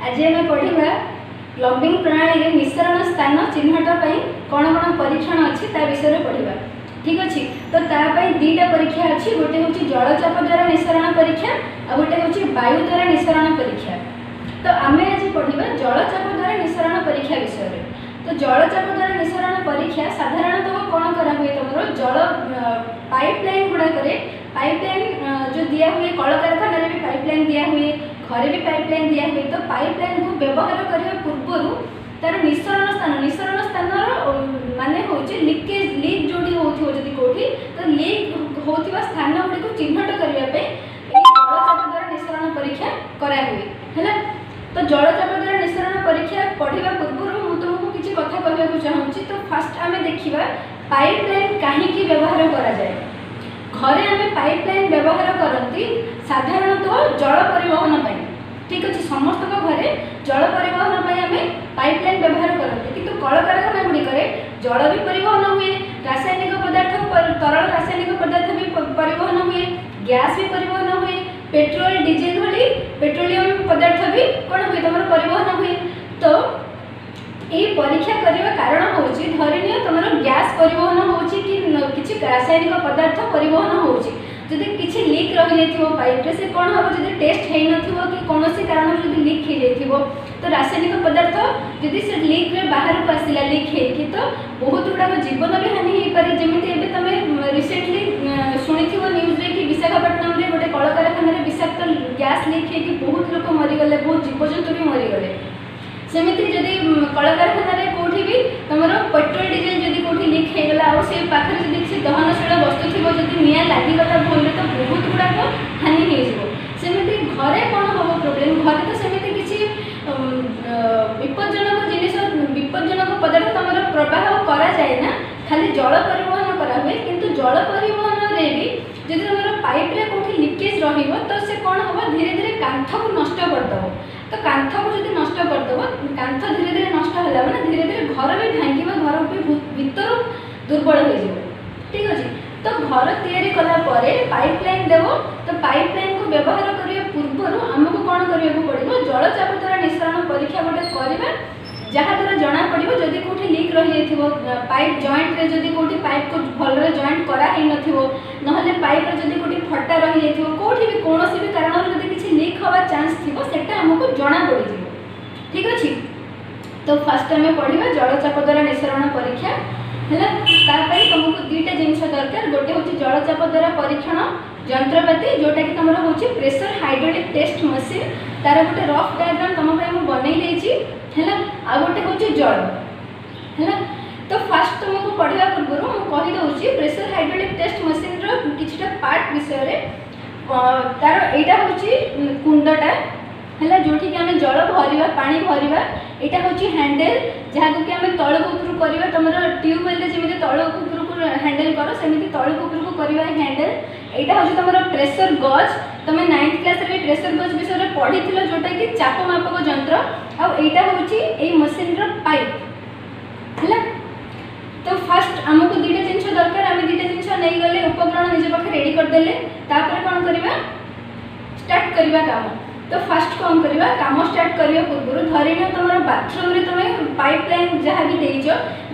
आज आम पढ़ा प्लम्बिंग प्रणाली में निस्सरण स्थान चिन्हट कौन कौन परीक्षण अच्छी ता विषय पढ़ा। ठीक अच्छे तो तापाई दुईटा परीक्षा अच्छी, गोटे हूँ जलचाप द्वारा निस्सरण परीक्षा और गोटे हूँ वायु द्वारा निस्सरण परीक्षा। तो आम आज पढ़ा जलचाप द्वारा निस्सरण परीक्षा विषय। तो जलचाप द्वारा निस्सरण परीक्षा साधारणतः कौन करा हुए तुम जल पाइपलाइन गुड़ाक पाइपलाइन जो दिया हुए कल कारखाना भी पाइपलाइन दिया हुए, घरे भी पाइपलाइन दिया हुए। तो पाइपलाइन को व्यवहार करने पूर्व तार निस्सरण स्थान माने हूँ लिकेज लीक जोड़ी होती कौटी तो लीक होता स्थान गुड़ी को चिन्हट करने जलचाप द्वारा निस्सरण परीक्षा करा हुए है। तो जलचाप द्वारा निस्सरण परीक्षा पढ़ा पूर्व मुझे तुमको किसी कथा कहना चाहूँगी। तो फास्ट आम देखा पाइपलाइन कहीं व्यवहार करा जाए। घरे आम पाइपलाइन व्यवहार करती साधारणतः जल परिवहन पाई। ठीक अच्छे समस्त घरे जल परिवहन आम पाइपलाइन व्यवहार करते किंतु कल कारखाना गुड़िक जल भी परिवहन हुए, रासायनिक पदार्थ तरल रासायनिक पदार्थ भी परिवहन हुए, गैस भी परिवहन हुए, पेट्रोल डीजेल भली पेट्रोलियम पदार्थ भी कौन हुए तुम परिवहन हुए। तो ये परीक्षा करने कारण हूँ धरनी तुम गैस परिवहन हो कि रासायनिक पदार्थ परिवहन होदी किसी लीक रही जाइए पाइप से कौन हम जब टेस्ट हो न कि कौन कारण जब लीक हो जाइए तो रासायनिक पदार्थ जदि से लीक रे बाहर को आसला लीक है तो बहुत गुड़ाक जीवन भी हानि हो पारे। जमी तुम रिसेंटली शुणी न्यूज रे कि विशाखापट्टनम रे गोटे कल कारखाना विषाक्त गैस लीक है कि बहुत लोग मरीगले, बहुत जीवजंतु भी मरीगले। सेमती जदि कल कारखाना कौटी भी तुम पेट्रोल डीजेल जदि कौटी लीक होगला और से पाखे जब से दहनशील वस्तु थी जब निआ लगिगला भूल तो बहुत गुड़ाक हानि होमती घरे कौन हम प्रोब्लेम घरे तो सेमती किसी विपज्जनक जिनिस विपज्जनक पदार्थ तुम प्रवाह करा जाए ना, खाली जल परिवहन करा हुए किंतु जल परिवहन रे भी जब तुम पाइप रे कौटी लीकेज रही से कौन हम धीरे धीरे कांथ को नष्ट करदेव। तो कांथ को जब नष्ट करदेव कांथ धीरे धीरे नष्ट है मैंने धीरे धीरे घर भी भांग घर भी भीतर दुर्बल हो। ठीक अच्छे तो घर तैयारी कलापर पाइपलाइन देव। तो पाइपलाइन को व्यवहार करने पूर्व आमको कौन करने पड़ो जलचाप द्वारा निस्सरण परीक्षा गोटे करवा जहाँ द्वारा जना पड़ो जदि कौटी लीक रही जाइए पाइप जॉइंट रे जदि कौटी पाइप को भलरे जॉइंट कराई ना पाइप जदि कौटी फटा रही जाइए कौटी भी कौन भी कारण जब किसी लीक हवा चांस थी से आमको जना पड़। ठीक अच्छे तो फास्ट आम पढ़ा जलचाप द्वारा निस्सरण परीक्षा है। तुमको दुईटा जिनस दरकार, गोटे हूँ जलचाप द्वारा परीक्षण यंत्रपाति जोटा कि तुम हूँ प्रेशर हाइड्रोलिक टेस्ट मशीन तार गोटे रफ डायग्राम तुम बनई है आ गोटे हूँ जल है। तो फास्ट तुमको पढ़ा पूर्व मुझे कहीदे प्रेशर हाइड्रोलिक टेस्ट मशीन किछटा पार्ट विषय तार यहाँ हूँ कुंडटा है जो आम जल भरवा पानी भरवा यहाँ हूँ हैंडल जहाँ कि आम तल उपरू करवा तुम ट्यूबवेल जमी तल उपरू हैंडल कर सेमती तल उपरू करवा हैंडल। यहाँ हूँ तुम प्रेशर गज तुम 9th क्लास रे प्रेशर गज विषय पढ़ी जोटा कि चाप मापक जंत्र आईटा हूँ मशीन पाइप है। तो फास्ट आमको दुईटा जिन दरकार आम दुईटा जिन नहीं गले उपकरण निज पाखे रेडी करदे कौन करवा स्टार्ट करवा काम। तो फास्ट कौन करवा काम स्टार्ट करने पूर्व धरी तुम बाथरूम रे तुम पाइपलाइन जहाँ भी देच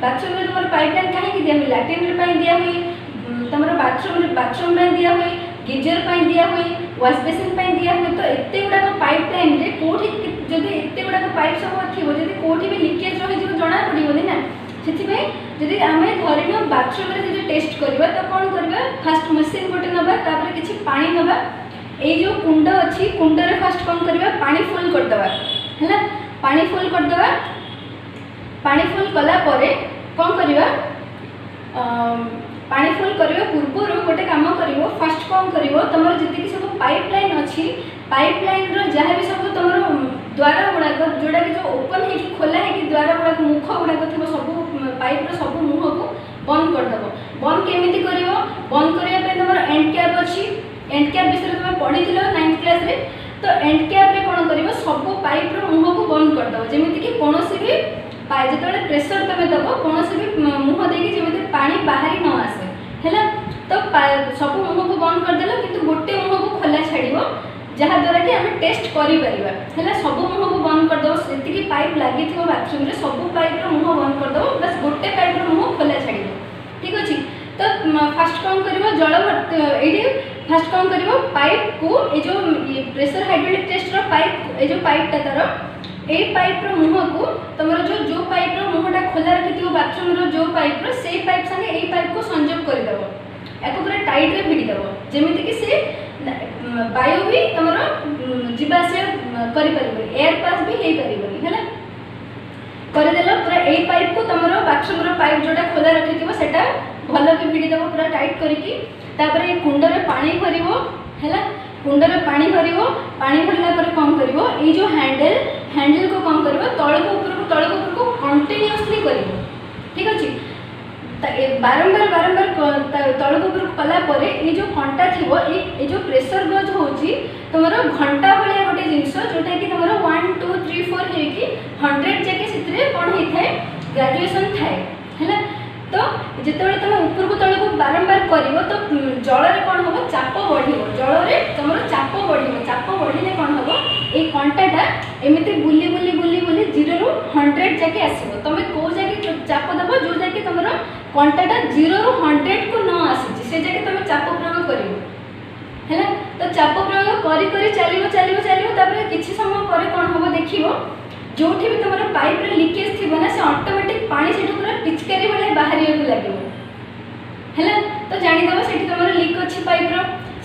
बाथरूम रे तुम पाइपलाइन कहीं दिया हुई लैट्रिन दिया हुई तुम बाथरूम दिया हुई गीजर दिया हुई वाश बेसिन दिया हुई। तो एत गुड़ाक पाइपलाइन रे कौटी जब एत गुड़ाक पाइप सब थी जब कौटी भी लीकेज रही जना पड़ोनी ना से आम धरी बाथरूम रे टेस्ट करवा तो कौन करवा फास्ट मशीन गोटे नवा किसी पानी नवा ये जो कुंड अच्छी कुंडरे फास्ट कौन करवा पानी फुल करदवा है। पानी फुल करदवा पानी फुल कला परे कौन करवा पानी फुल करवा पूर्व गोटे काम कर फास्ट कौन कर तुम जी सब पाइपलाइन अच्छी पाइपलाइन जहाँ भी सब तुम द्वार गुड़ाक जोटा कि जो ओपन हो खोला है द्वार गुड़ाक मुख गुड़ाक थी सब पाइप सब मुह को बंद करदेव। बंद केमी कर बंद करने तुम एंड कैप अच्छी एंड कैप विषय तुम पढ़ी 9th क्लास रे। तो एंड कैप रे कौन कर सब पाइप मुह को बंद करदेव जमीन कि कौन भी जो प्रेशर तुम दब कौन भी मुह देकी जमी पानी बाहरी न आसे है। तो सब मुह को बंद करदेल कि गोटे मुह को खोला छाड़ जहाँद्वारा कि आम टेस्ट करें सब मुह को बंद करदेव जी पाइप लगी बाथरूम सब पाइप मुह बंद करदेव बस गोटे पाइप मुह खोला छाड़ ठीक अच्छे। तो फास्ट कौन कर जल ये फास्ट कौन कर पाइप को ये जो प्रेशर हाइड्रोलिक टेस्ट पाइप ये जो पाइपटा तार ये पाइप मुह को तुम जो पाइप मुहटा खोला रखी बाथरूम जो पाइप से पाइप संगे यही पाइप को संजोग करदेव या पूरा टाइट रे भिड़देव जमीती कि सी वायु भी तुम जावास एयर पास भी हो पार करदेल पूरा यही पाइप को तुम बाथरूम पाइप जोटा खोला रखी सेटा भल कि भिड़देव पूरा टाइट करके कुंडर पानी भर है कुंडर पानी भर पानी भरला कौन कर ये जो हैंडल को कौन कर तल को कंटिन्यूअसली कर ठीक अच्छे। बारंबार बारंबार तल को कलापर ये जो कंटा थी ये जो प्रेशर गज हो तुम घंटा भाया गोटे जिनस जोटा कि तुम 1 2 3 4 हो 100 जाके से कौन होता है ग्रेजुएशन थाए है। तो जिते तुम ऊपर को तल को बारंबार कर तो जल कौन हम चाप बढ़ जल तुम चाप बढ़े कौन हम ये कंटाटा एमती बुली बुली बुली बुली 0 ରୁ 100 जाके आसो तुम कौ जाके चाप दब जो जाके तुम कंटाटा 0 ରୁ 100 को न आसी से जाके तुम चाप प्रयोग कर है। तो चाप प्रयोग करी करी चलो चलो चलो किसी समय पर कौन हम देख जो भी तुम पाइप लिकेज थी ना से ऑटोमेटिक पानी से पूरा पिचकारी भाई बाहर लगे है। तो जानीदेव से तुम लिक अच्छी पाइप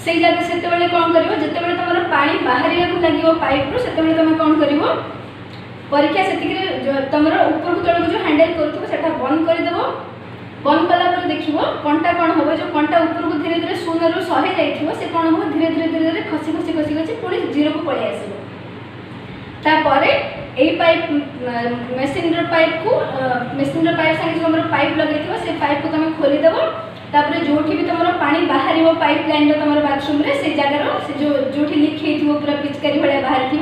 से जगह से कौन कर जिते तुम पानी बाहर लगे पाइप से तुम कौन कर परीक्षा से तुम ऊपर को तल जो हैंडल कर बंद करदेव बंद कलापर देख कंटा कौन हम जो कंटा ऊपर को धीरे धीरे 0 ରୁ 100 जाइए से कौन हम धीरे धीरे धीरे धीरे खसी खसी खसी खसी पुणी 0 को पलि आस तापर यही पाइप मेसीन पाइप को मेसीन पाइप संगे जो पाइप लगे से पाइप को तुम खोलीदेव तापर जो भी तुम पानी बाहर पाइप लाइन तुम बाथरूम से जगार से जो लिक हो पूरा पिचकारी भाया बाहर थी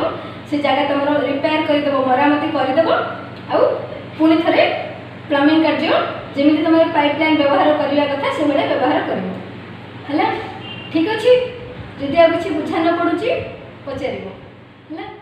से जगह तुम रिपेयर करदेव मरामती करदेव आउ पुणी थे प्लम्बिंग कार्य जमी तुम पाइप लाइन व्यवहार करने कथा से भाई व्यवहार कर ठीक अच्छे। जदि आ कि बुझा न पड़ुची पचार है।